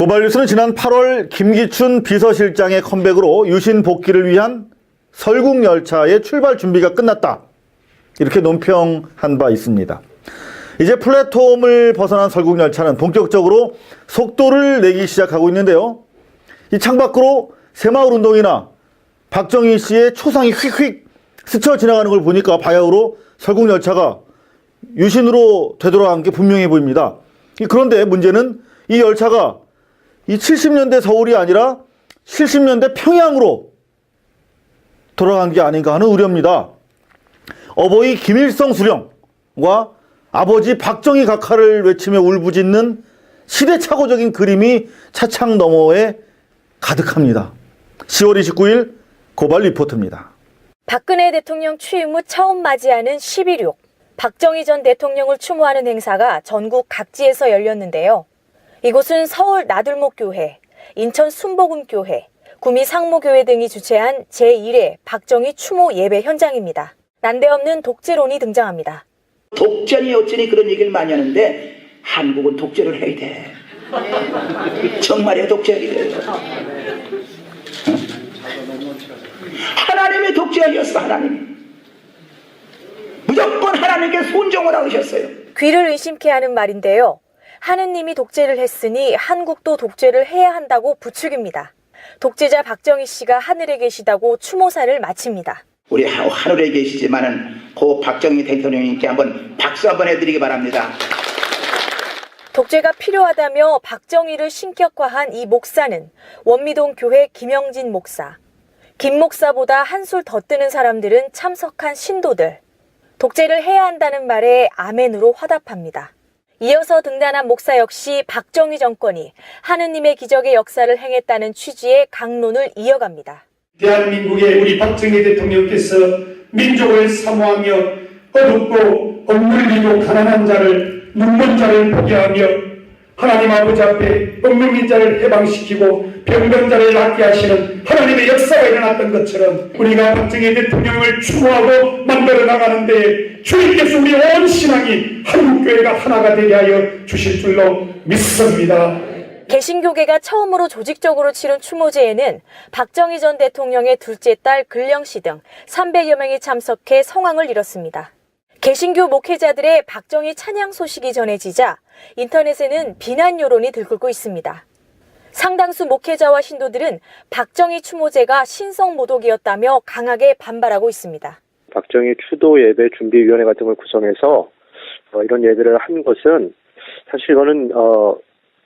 고발뉴스는 지난 8월 김기춘 비서실장의 컴백으로 유신 복귀를 위한 설국열차의 출발 준비가 끝났다, 이렇게 논평한 바 있습니다. 이제 플랫폼을 벗어난 설국열차는 본격적으로 속도를 내기 시작하고 있는데요. 이 창밖으로 새마을운동이나 박정희 씨의 초상이 휙휙 스쳐 지나가는 걸 보니까 바야흐로 설국열차가 유신으로 되돌아간 게 분명해 보입니다. 그런데 문제는 이 열차가 이 70년대 서울이 아니라 70년대 평양으로 돌아간 게 아닌가 하는 우려입니다. 어버이 김일성 수령과 아버지 박정희 각하를 외치며 울부짖는 시대착오적인 그림이 차창 너머에 가득합니다. 10월 29일 고발 리포트입니다. 박근혜 대통령 취임 후 처음 맞이하는 11.6. 박정희 전 대통령을 추모하는 행사가 전국 각지에서 열렸는데요. 이곳은 서울 나들목교회, 인천 순복음교회, 구미 상무교회 등이 주최한 제1회 박정희 추모 예배 현장입니다. 난데없는 독재론이 등장합니다. 독재니 어쩌니 그런 얘기를 많이 하는데 한국은 독재를 해야 돼. 정말이야, 독재야. 하나님의 독재이었어. 하나님이 무조건 하나님께 순종을 하셨어요. 귀를 의심케 하는 말인데요. 하느님이 독재를 했으니 한국도 독재를 해야 한다고 부추깁니다. 독재자 박정희 씨가 하늘에 계시다고 추모사를 마칩니다. 우리 하늘에 계시지만은 고 박정희 대통령님께 한번 박수 한번 해드리기 바랍니다. 독재가 필요하다며 박정희를 신격화한 이 목사는 원미동 교회 김영진 목사. 김 목사보다 한술 더 뜨는 사람들은 참석한 신도들. 독재를 해야 한다는 말에 아멘으로 화답합니다. 이어서 등단한 목사 역시 박정희 정권이 하느님의 기적의 역사를 행했다는 취지의 강론을 이어갑니다. 대한민국의 우리 박정희 대통령께서 민족을 사모하며 어둡고 억눌리고 가난한 자를, 눈먼 자를 보게 하며 하나님 아버지 앞에 억눌린 자를 해방시키고 병든 자를 낫게 하시는 하나님의 역사가 일어났던 것처럼 우리가 박정희 대통령을 추모하고 만들어 나가는데 주님께서 우리 온 신앙이 한국교회가 하나가 되게 하여 주실 줄로 믿습니다. 개신교계가 처음으로 조직적으로 치른 추모제에는 박정희 전 대통령의 둘째 딸 근령 씨 등 300여 명이 참석해 성황을 이뤘습니다. 개신교 목회자들의 박정희 찬양 소식이 전해지자 인터넷에는 비난 여론이 들끓고 있습니다. 상당수 목회자와 신도들은 박정희 추모제가 신성모독이었다며 강하게 반발하고 있습니다. 박정희 추도 예배 준비위원회 같은 걸 구성해서 이런 예배를 한 것은 사실 이거는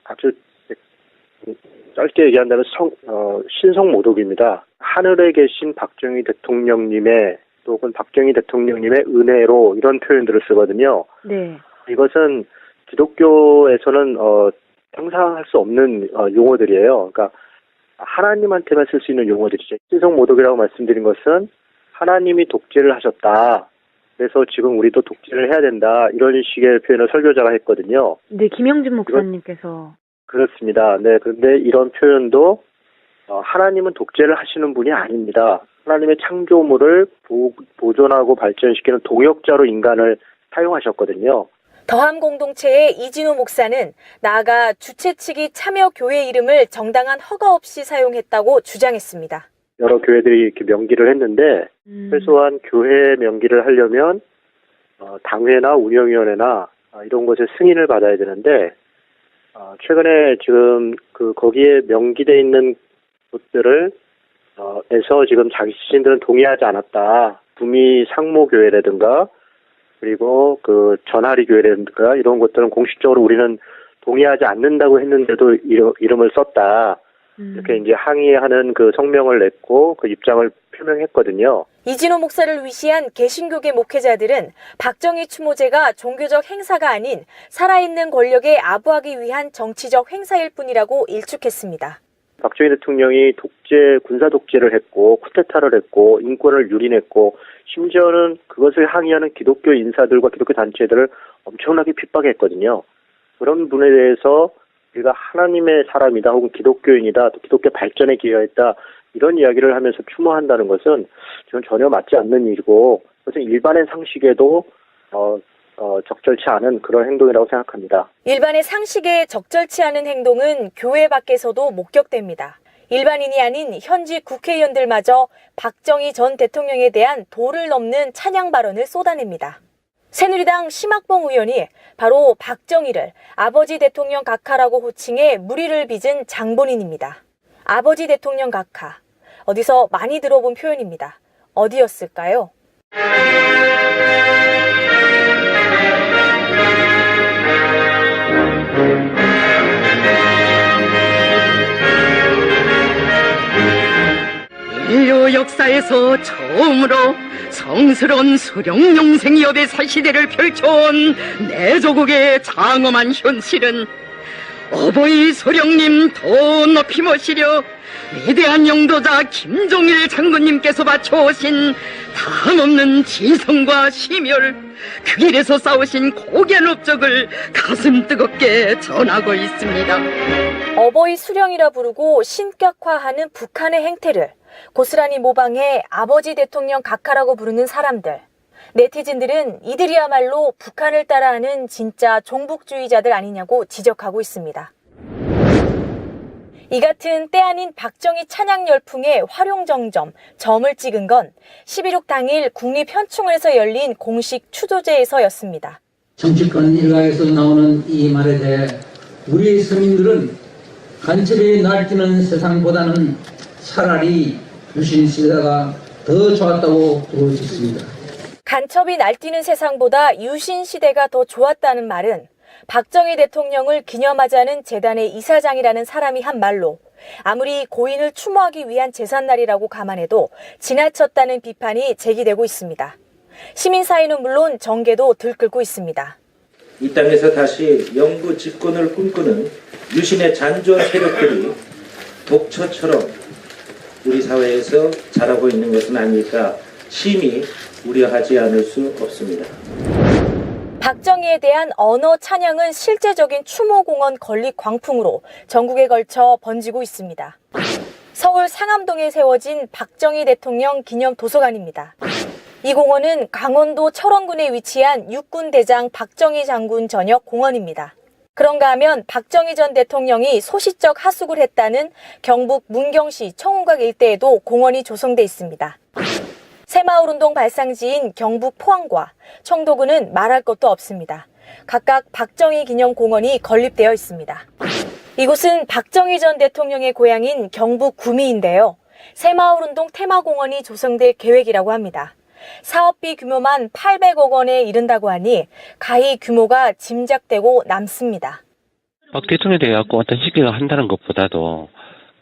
아주 짧게 얘기한다면 신성모독입니다. 하늘에 계신 박정희 대통령님의 또는 박정희 대통령님의 은혜로 이런 표현들을 쓰거든요. 네. 이것은 기독교에서는 상상할 수 없는 용어들이에요. 그러니까 하나님한테만 쓸 수 있는 용어들이죠. 신성모독이라고 말씀드린 것은 하나님이 독재를 하셨다, 그래서 지금 우리도 독재를 해야 된다, 이런 식의 표현을 설교자가 했거든요. 네, 김영진 목사님께서. 그렇습니다. 네, 그런데 이런 표현도 하나님은 독재를 하시는 분이 아닙니다. 하나님의 창조물을 보존하고 발전시키는 동역자로 인간을 사용하셨거든요. 더함 공동체의 이진호 목사는 나아가 주최 측이 참여 교회 이름을 정당한 허가 없이 사용했다고 주장했습니다. 여러 교회들이 이렇게 명기를 했는데 최소한 교회 명기를 하려면 당회나 운영위원회나 이런 곳에 승인을 받아야 되는데 최근에 지금 거기에 명기돼 있는 곳들을 에서 지금 자신들은 동의하지 않았다. 구미 상무교회라든가 그리고 전하리 교회라든가 이런 것들은 공식적으로 우리는 동의하지 않는다고 했는데도 이름을 썼다. 이렇게 이제 항의하는 성명을 냈고 입장을 표명했거든요. 이진호 목사를 위시한 개신교계 목회자들은 박정희 추모제가 종교적 행사가 아닌 살아있는 권력에 아부하기 위한 정치적 행사일 뿐이라고 일축했습니다. 박정희 대통령이 군사 독재를 했고 쿠데타를 했고 인권을 유린했고 심지어는 그것을 항의하는 기독교 인사들과 기독교 단체들을 엄청나게 핍박했거든요. 그런 분에 대해서 우리가 하나님의 사람이다 혹은 기독교인이다, 또 기독교 발전에 기여했다, 이런 이야기를 하면서 추모한다는 것은 저는 전혀 맞지 않는 일이고 그것은 일반의 상식에도 적절치 않은 그런 행동이라고 생각합니다. 일반의 상식에 적절치 않은 행동은 교회 밖에서도 목격됩니다. 일반인이 아닌 현직 국회의원들마저 박정희 전 대통령에 대한 도를 넘는 찬양 발언을 쏟아냅니다. 새누리당 심학봉 의원이 바로 박정희를 아버지 대통령 각하라고 호칭해 물의를 빚은 장본인입니다. 아버지 대통령 각하. 어디서 많이 들어본 표현입니다. 어디였을까요? 인류 역사에서 처음으로 성스러운 수령용생여대 사시대를 펼쳐온 내 조국의 장엄한 현실은 어버이 소령님 더 높이 모시려 위대한 영도자 김종일 장군님께서 바쳐오신 담없는 지성과 심혈, 그 길에서 싸우신 고귀한 업적을 가슴 뜨겁게 전하고 있습니다. 어버이 수령이라 부르고 신격화하는 북한의 행태를 고스란히 모방해 아버지 대통령 각하라고 부르는 사람들. 네티즌들은 이들이야말로 북한을 따라하는 진짜 종북주의자들 아니냐고 지적하고 있습니다. 이 같은 때 아닌 박정희 찬양 열풍의 활용정점, 점을 찍은 건 11.6 당일 국립현충원에서 열린 공식 추도제에서였습니다. 정치권 일가에서 나오는 이 말에 대해 우리 서민들은 간첩이 날뛰는 세상보다는 차라리 유신 시대가 더 좋았다고 보고 있습니다. 간첩이 날뛰는 세상보다 유신 시대가 더 좋았다는 말은 박정희 대통령을 기념하자는 재단의 이사장이라는 사람이 한 말로 아무리 고인을 추모하기 위한 제삿날이라고 감안해도 지나쳤다는 비판이 제기되고 있습니다. 시민사회는 물론 정계도 들끓고 있습니다. 이 땅에서 다시 영구 집권을 꿈꾸는 유신의 잔존 세력들이 독처처럼 우리 사회에서 자라고 있는 것은 아닐까 심히 우려하지 않을 수 없습니다. 박정희에 대한 언어 찬양은 실제적인 추모공원 건립 광풍으로 전국에 걸쳐 번지고 있습니다. 서울 상암동에 세워진 박정희 대통령 기념 도서관입니다. 이 공원은 강원도 철원군에 위치한 육군대장 박정희 장군 전역 공원입니다. 그런가 하면 박정희 전 대통령이 소시적 하숙을 했다는 경북 문경시 청운각 일대에도 공원이 조성돼 있습니다. 새마을운동 발상지인 경북 포항과 청도군은 말할 것도 없습니다. 각각 박정희 기념공원이 건립되어 있습니다. 이곳은 박정희 전 대통령의 고향인 경북 구미인데요. 새마을운동 테마공원이 조성될 계획이라고 합니다. 사업비 규모만 800억 원에 이른다고 하니 가히 규모가 짐작되고 남습니다. 박 대통령에 대해 갖고 어떤 시기가 한다는 것보다도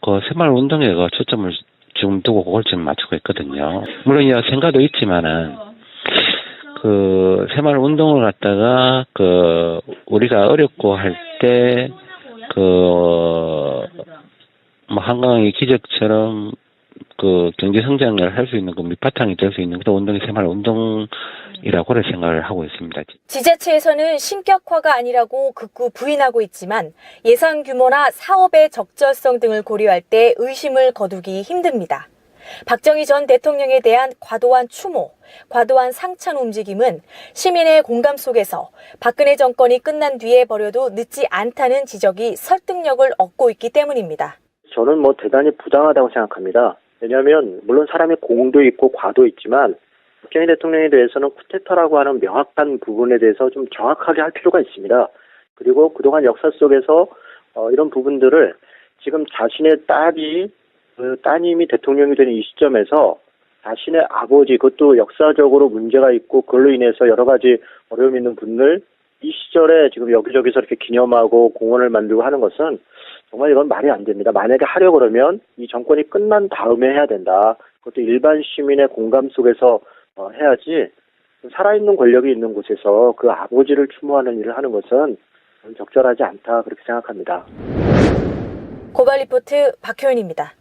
그 새마을운동에 초점을 지금 두고 그걸 좀 맞추고 있거든요. 물론 생각도 있지만은 그 새마을운동을 갖다가 그 우리가 어렵고 할 때 그 뭐 한강의 기적처럼 그 경제 성장을 할 수 있는 그 밑바탕이 될 수 있는 그런 운동이 새마을운동이라고 생각을 하고 있습니다. 지자체에서는 신격화가 아니라고 극구 부인하고 있지만 예산 규모나 사업의 적절성 등을 고려할 때 의심을 거두기 힘듭니다. 박정희 전 대통령에 대한 과도한 추모, 과도한 상찬 움직임은 시민의 공감 속에서 박근혜 정권이 끝난 뒤에 버려도 늦지 않다는 지적이 설득력을 얻고 있기 때문입니다. 저는 대단히 부당하다고 생각합니다. 왜냐하면 물론 사람의 공도 있고 과도 있지만 박정희 대통령에 대해서는 쿠데타라고 하는 명확한 부분에 대해서 좀 정확하게 할 필요가 있습니다. 그리고 그동안 역사 속에서 이런 부분들을 지금 자신의 따님이 대통령이 되는 이 시점에서 자신의 아버지, 그것도 역사적으로 문제가 있고 그걸로 인해서 여러 가지 어려움이 있는 분들 이 시절에 지금 여기저기서 이렇게 기념하고 공원을 만들고 하는 것은 정말 이건 말이 안 됩니다. 만약에 하려고 그러면 이 정권이 끝난 다음에 해야 된다. 그것도 일반 시민의 공감 속에서 해야지 살아있는 권력이 있는 곳에서 그 아버지를 추모하는 일을 하는 것은 적절하지 않다 그렇게 생각합니다. 고발리포트 박효연입니다.